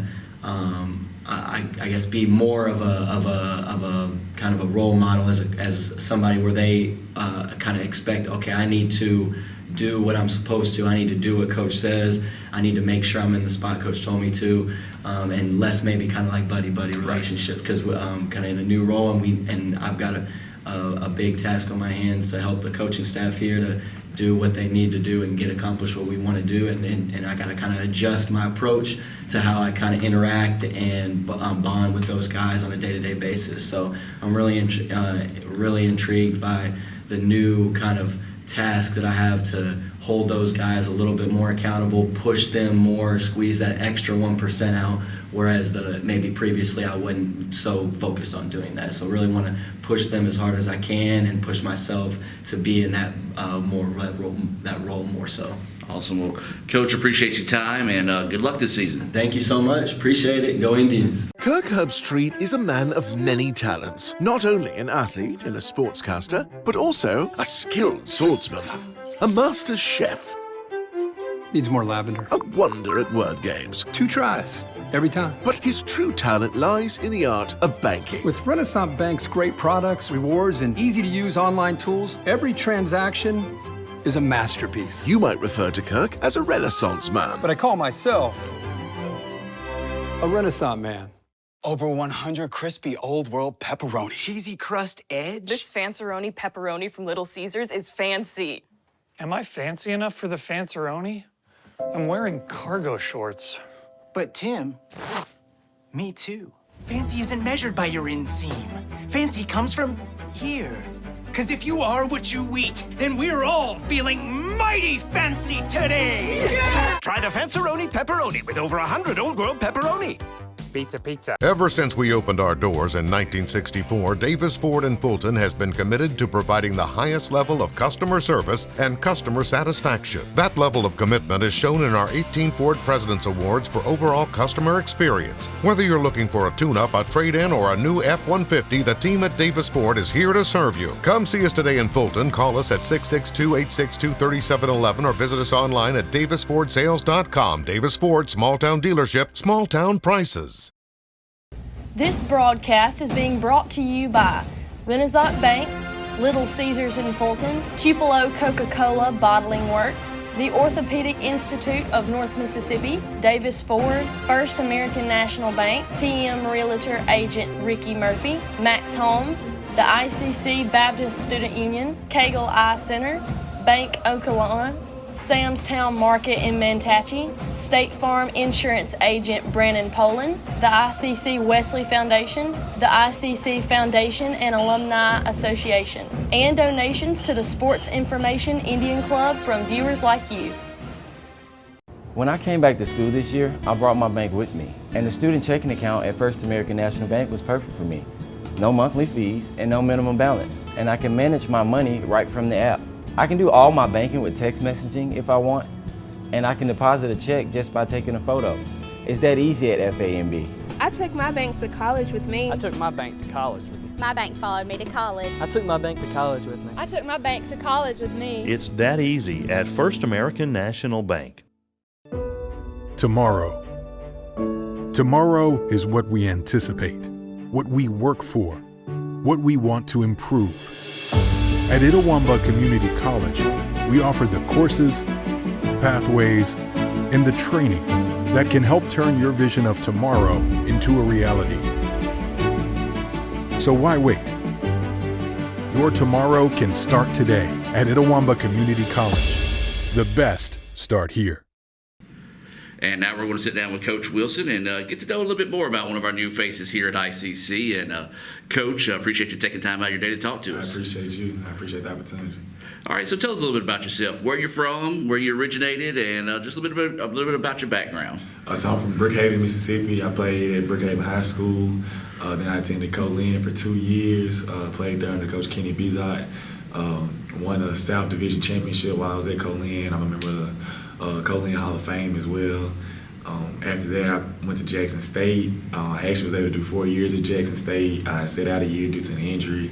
I guess, be more of a kind of a role model as somebody where they kind of expect, okay, I need to do what I'm supposed to. I need to do what coach says. I need to make sure I'm in the spot coach told me to, and less maybe kind of like buddy relationship, because I'm kind of in a new role, and I've got a big task on my hands to help the coaching staff here to do what they need to do and get accomplished what we want to do, and I got to kind of adjust my approach to how I kind of interact and bond with those guys on a day-to-day basis. So I'm really intrigued by the new kind of task that I have to hold those guys a little bit more accountable, push them more, squeeze that extra 1% out, whereas maybe previously I wasn't so focused on doing that. So really want to push them as hard as I can and push myself to be in that role more so. Awesome. Well, Coach, appreciate your time, and good luck this season. Thank you so much. Appreciate it. Go Indians. Kirk Herbstreit is a man of many talents, not only an athlete and a sportscaster, but also a skilled swordsman, a master chef, Needs more lavender. a wonder at word games. 2 tries, every time. But his true talent lies in the art of banking. With Renaissance Bank's great products, rewards, and easy-to-use online tools, every transaction is a masterpiece. You might refer to Kirk as a Renaissance man. But I call myself a Renaissance man. Over 100 crispy Old World pepperoni. Cheesy crust edge. This Fanceroni pepperoni from Little Caesars is fancy. Am I fancy enough for the Fanceroni? I'm wearing cargo shorts. But Tim, me too. Fancy isn't measured by your inseam. Fancy comes from here. 'Cause if you are what you eat, then we're all feeling mighty fancy today. Yeah! Try the Fanceroni pepperoni with over 100 Old World pepperoni. Pizza, pizza. Ever since we opened our doors in 1964, Davis Ford in Fulton has been committed to providing the highest level of customer service and customer satisfaction. That level of commitment is shown in our 18 Ford President's Awards for overall customer experience. Whether you're looking for a tune-up, a trade-in, or a new F-150, the team at Davis Ford is here to serve you. Come see us today in Fulton. Call us at 662-862-3711 or visit us online at davisfordsales.com. Davis Ford, small-town dealership, small-town prices. This broadcast is being brought to you by Renaissance Bank, Little Caesars in Fulton, Tupelo Coca-Cola Bottling Works, the Orthopedic Institute of North Mississippi, Davis Ford, First American National Bank, TM Realtor Agent Ricky Murphy, Max Home, the ICC Baptist Student Union, Cagle Eye Center, Bank Okolona, Sam's Town Market in Manatee, State Farm Insurance Agent Brandon Poland, the ICC Wesley Foundation, the ICC Foundation and Alumni Association, and donations to the Sports Information Indian Club from viewers like you. When I came back to school this year, I brought my bank with me, and the student checking account at First American National Bank was perfect for me. No monthly fees and no minimum balance, and I can manage my money right from the app. I can do all my banking with text messaging if I want, and I can deposit a check just by taking a photo. It's that easy at FAMB. I took my bank to college with me. I took my bank to college with me. My bank followed me to college. I took my bank to college with me. I took my bank to college with me. It's that easy at First American National Bank. Tomorrow. Tomorrow is what we anticipate, what we work for, what we want to improve. At Itawamba Community College, we offer the courses, pathways, and the training that can help turn your vision of tomorrow into a reality. So why wait? Your tomorrow can start today at Itawamba Community College. The best start here. And now we're going to sit down with Coach Wilson and get to know a little bit more about one of our new faces here at ICC. And Coach, I appreciate you taking time out of your day to talk to us. I appreciate you. I appreciate the opportunity. All right, so tell us a little bit about yourself, where you're from, where you originated, and just a little bit about your background. So I'm from Brookhaven, Mississippi. I played at Brookhaven High School. Then I attended Colin for 2 years. Played there under Coach Kenny Bizot. Won a South Division championship while I was at Colin. I'm a member of the Colin Hall of Fame as well. After that, I went to Jackson State. I actually was able to do 4 years at Jackson State. I sat out a year due to an injury.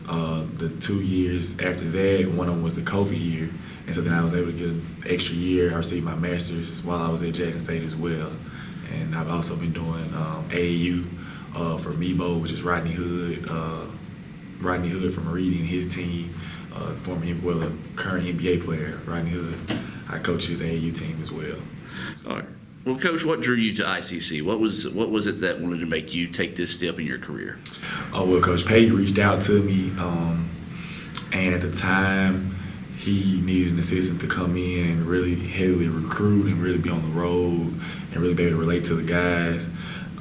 The 2 years after that, one of them was the COVID year. And so then I was able to get an extra year. I received my master's while I was at Jackson State as well. And I've also been doing AAU for MEBO, which is Rodney Hood from Meridian, his team, a current NBA player, Rodney Hood. I coach his AAU team as well. All right. Well, Coach, what drew you to ICC? What was it that wanted to make you take this step in your career? Well, Coach Payton reached out to me, and at the time, he needed an assistant to come in and really heavily recruit and really be on the road and really be able to relate to the guys.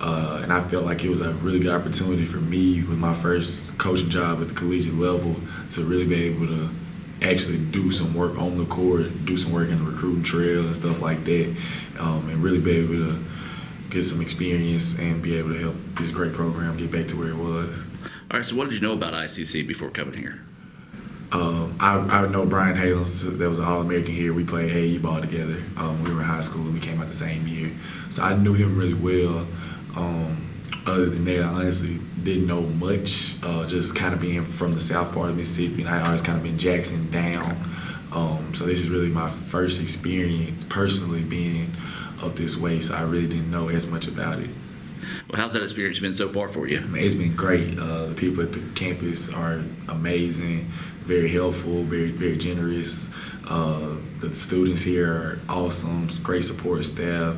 And I felt like it was a really good opportunity for me with my first coaching job at the collegiate level to really be able to actually do some work on the court, do some work in the recruiting trails and stuff like that, and really be able to get some experience and be able to help this great program get back to where it was. All right, so what did you know about ICC before coming here? I know Brian Halem, that was an All-American here. We played AAU ball together. We were in high school and we came out the same year. So I knew him really well. Other than that, I honestly didn't know much, just kind of being from the south part of Mississippi, and I always kind of been Jackson down. So this is really my first experience personally being up this way, so I really didn't know as much about it. Well, how's that experience been so far for you? It's been great. The people at the campus are amazing, very helpful, very, very generous. The students here are awesome, great support staff.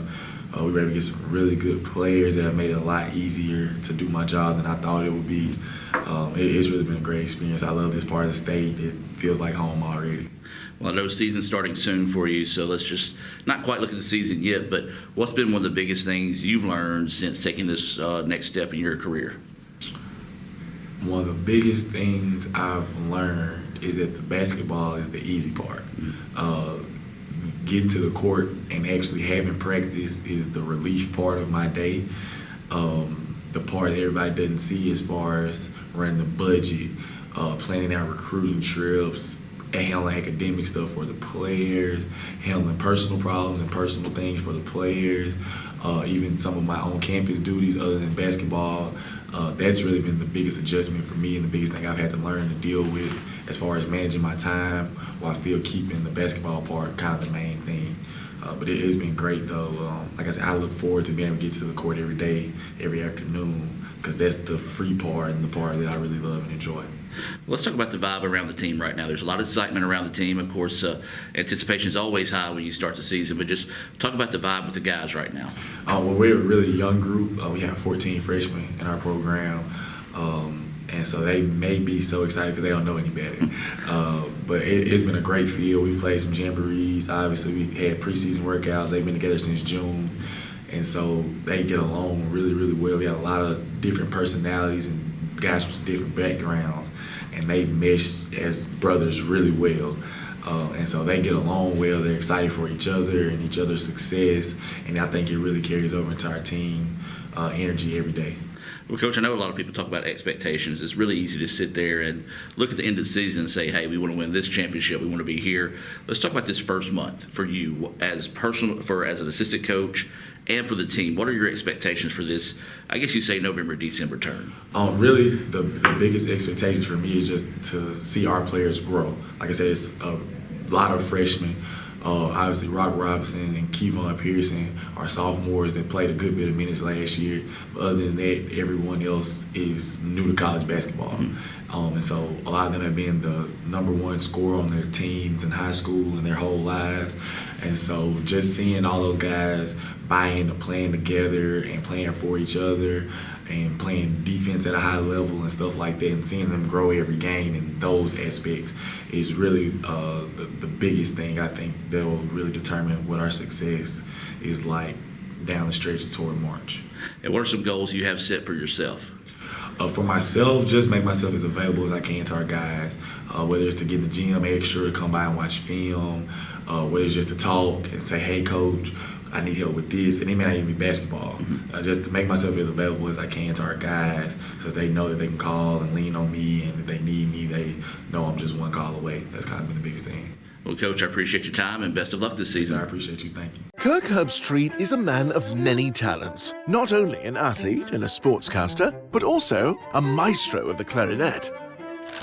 We were able to get some really good players that have made it a lot easier to do my job than I thought it would be. It's really been a great experience. I love this part of the state. It feels like home already. Well, I know season's starting soon for you, so let's just not quite look at the season yet, but what's been one of the biggest things you've learned since taking this next step in your career? One of the biggest things I've learned is that the basketball is the easy part. Getting to the court and actually having practice is the relief part of my day. The part that everybody doesn't see as far as running the budget, planning out recruiting trips, handling academic stuff for the players, handling personal problems and personal things for the players, even some of my own campus duties other than basketball. That's really been the biggest adjustment for me and the biggest thing I've had to learn to deal with as far as managing my time while still keeping the basketball part kind of the main thing. But it has been great though. Like I said, I look forward to being able to get to the court every day, every afternoon, because that's the free part and the part that I really love and enjoy. Let's talk about the vibe around the team right now. There's a lot of excitement around the team. Of course, anticipation is always high when you start the season, but just talk about the vibe with the guys right now. Well, we're a really young group. We have 14 freshmen in our program. And so they may be so excited because they don't know any better. But it's been a great feel. We've played some jamborees. Obviously, we had preseason workouts. They've been together since June. And so they get along really, really well. We have a lot of different personalities and guys from different backgrounds. And they mesh as brothers really well. And so they get along well. They're excited for each other and each other's success. And I think it really carries over into our team energy every day. Well, Coach, I know a lot of people talk about expectations. It's really easy to sit there and look at the end of the season and say, hey, we want to win this championship. We want to be here. Let's talk about this first month for you as an assistant coach and for the team. What are your expectations for this, I guess you say November, December term? Really, the biggest expectations for me is just to see our players grow. Like I said, it's a lot of freshmen. Obviously, Rock Robinson and Kevon Pearson are sophomores that played a good bit of minutes last year. But other than that, everyone else is new to college basketball. And so a lot of them have been the #1 scorer on their teams in high school and their whole lives. And so just seeing all those guys buy into playing together and playing for each other and playing defense at a high level and stuff like that, and seeing them grow every game in those aspects is really the biggest thing I think that will really determine what our success is like down the stretch toward March. And what are some goals you have set for yourself? For myself, just make myself as available as I can to our guys, whether it's to get in the gym extra, come by and watch film, whether it's just to talk and say, hey, coach, I need help with this, and it may not even be basketball. Just to make myself as available as I can to our guys so they know that they can call and lean on me, and if they need me, they know I'm just one call away. That's kind of been the biggest thing. Well, Coach, I appreciate your time and best of luck this season. I appreciate you. Thank you. Kirk Herbstreit is a man of many talents, not only an athlete and a sportscaster, but also a maestro of the clarinet,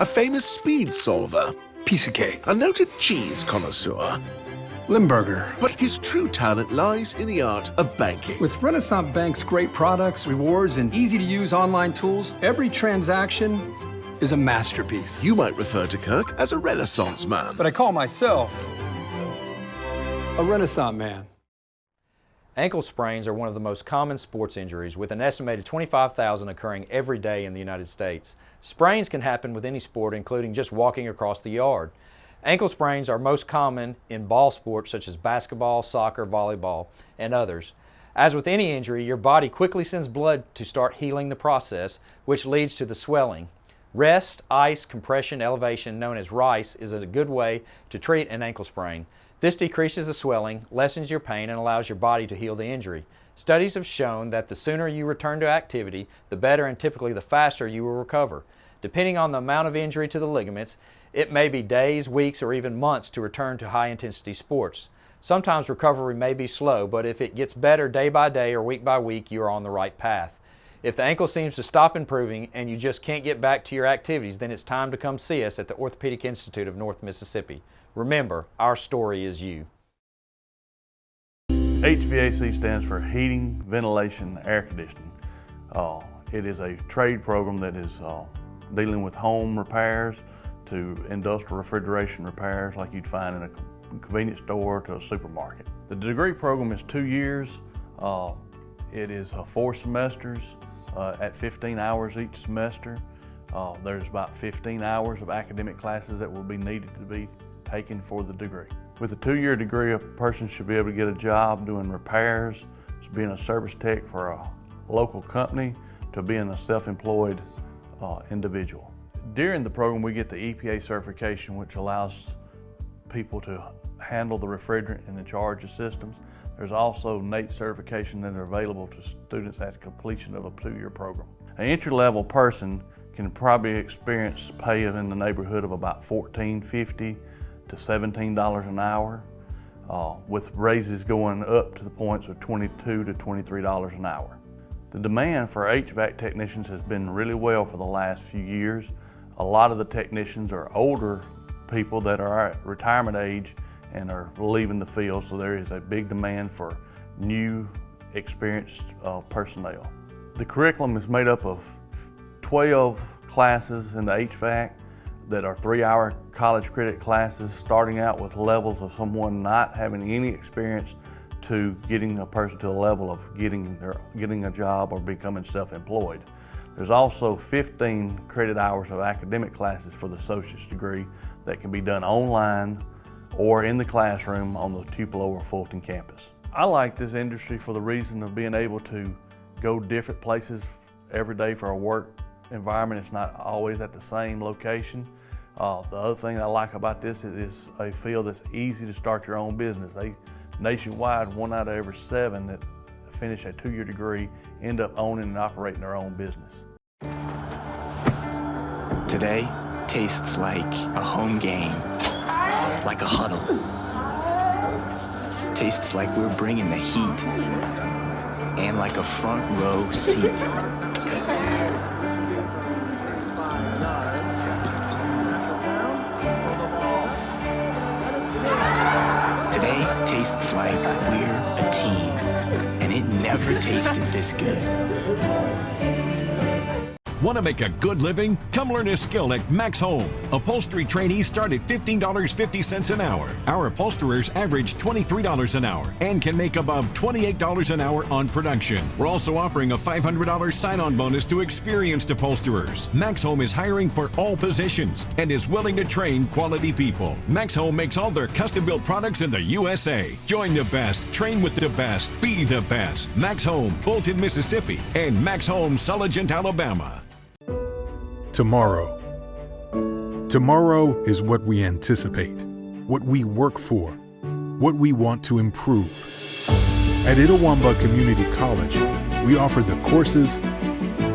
a famous speed solver, Piece of cake. a noted cheese connoisseur. Limburger. But his true talent lies in the art of banking. With Renaissance Bank's great products, rewards, and easy-to-use online tools, every transaction is a masterpiece. You might refer to Kirk as a Renaissance man. But I call myself a Renaissance man. Ankle sprains are one of the most common sports injuries, with an estimated 25,000 occurring every day in the United States. Sprains can happen with any sport, including just walking across the yard. Ankle sprains are most common in ball sports such as basketball, soccer, volleyball, and others. As with any injury, your body quickly sends blood to start healing the process, which leads to the swelling. Rest, ice, compression, elevation, known as RICE, is a good way to treat an ankle sprain. This decreases the swelling, lessens your pain, and allows your body to heal the injury. Studies have shown that the sooner you return to activity, the better and typically the faster you will recover. Depending on the amount of injury to the ligaments, it may be days, weeks, or even months to return to high-intensity sports. Sometimes recovery may be slow, but if it gets better day by day or week by week, you are on the right path. If the ankle seems to stop improving and you just can't get back to your activities, then it's time to come see us at the Orthopedic Institute of North Mississippi. Remember, our story is you. HVAC stands for Heating, Ventilation, Air Conditioning. It is a trade program that is dealing with home repairs to industrial refrigeration repairs like you'd find in a convenience store to a supermarket. The degree program is 2 years. It is 4 semesters at 15 hours each semester. There's about 15 hours of academic classes that will be needed to be taken for the degree. With a 2-year degree, a person should be able to get a job doing repairs, to being a service tech for a local company, to being a self-employed individual. During the program, we get the EPA certification, which allows people to handle the refrigerant and the charge of systems. There's also NATE certification that are available to students at completion of a 2-year program. An entry-level person can probably experience pay in the neighborhood of about $14.50 to $17 an hour, with raises going up to the points of $22 to $23 an hour. The demand for HVAC technicians has been really well for the last few years. A lot of the technicians are older people that are at retirement age and are leaving the field, so there is a big demand for new, experienced personnel. The curriculum is made up of 12 classes in the HVAC that are 3-hour college credit classes, starting out with levels of someone not having any experience to getting a person to the level of getting a job or becoming self-employed. There's also 15 credit hours of academic classes for the associate's degree that can be done online or in the classroom on the Tupelo or Fulton campus. I like this industry for the reason of being able to go different places every day for a work environment. It's not always at the same location. The other thing I like about this is a field that's easy to start your own business. Nationwide, 1 out of every 7 that finish a 2-year degree end up owning and operating their own business. Today tastes like a home game, like a huddle. Tastes like we're bringing the heat, and like a front row seat. Today tastes like we're a team, and it never tasted this good. Want to make a good living? Come learn a skill at Max Home. Upholstery trainees start at $15.50 an hour. Our upholsterers average $23 an hour and can make above $28 an hour on production. We're also offering a $500 sign-on bonus to experienced upholsterers. Max Home is hiring for all positions and is willing to train quality people. Max Home makes all their custom-built products in the USA. Join the best, train with the best, be the best. Max Home, Bolton, Mississippi, and Max Home, Sulligent, Alabama. Tomorrow. Tomorrow is what we anticipate, what we work for, what we want to improve. At Itawamba Community College, we offer the courses,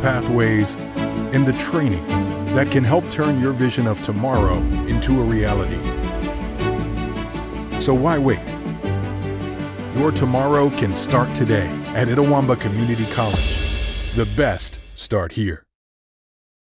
pathways, and the training that can help turn your vision of tomorrow into a reality. So why wait? Your tomorrow can start today at Itawamba Community College. The best start here.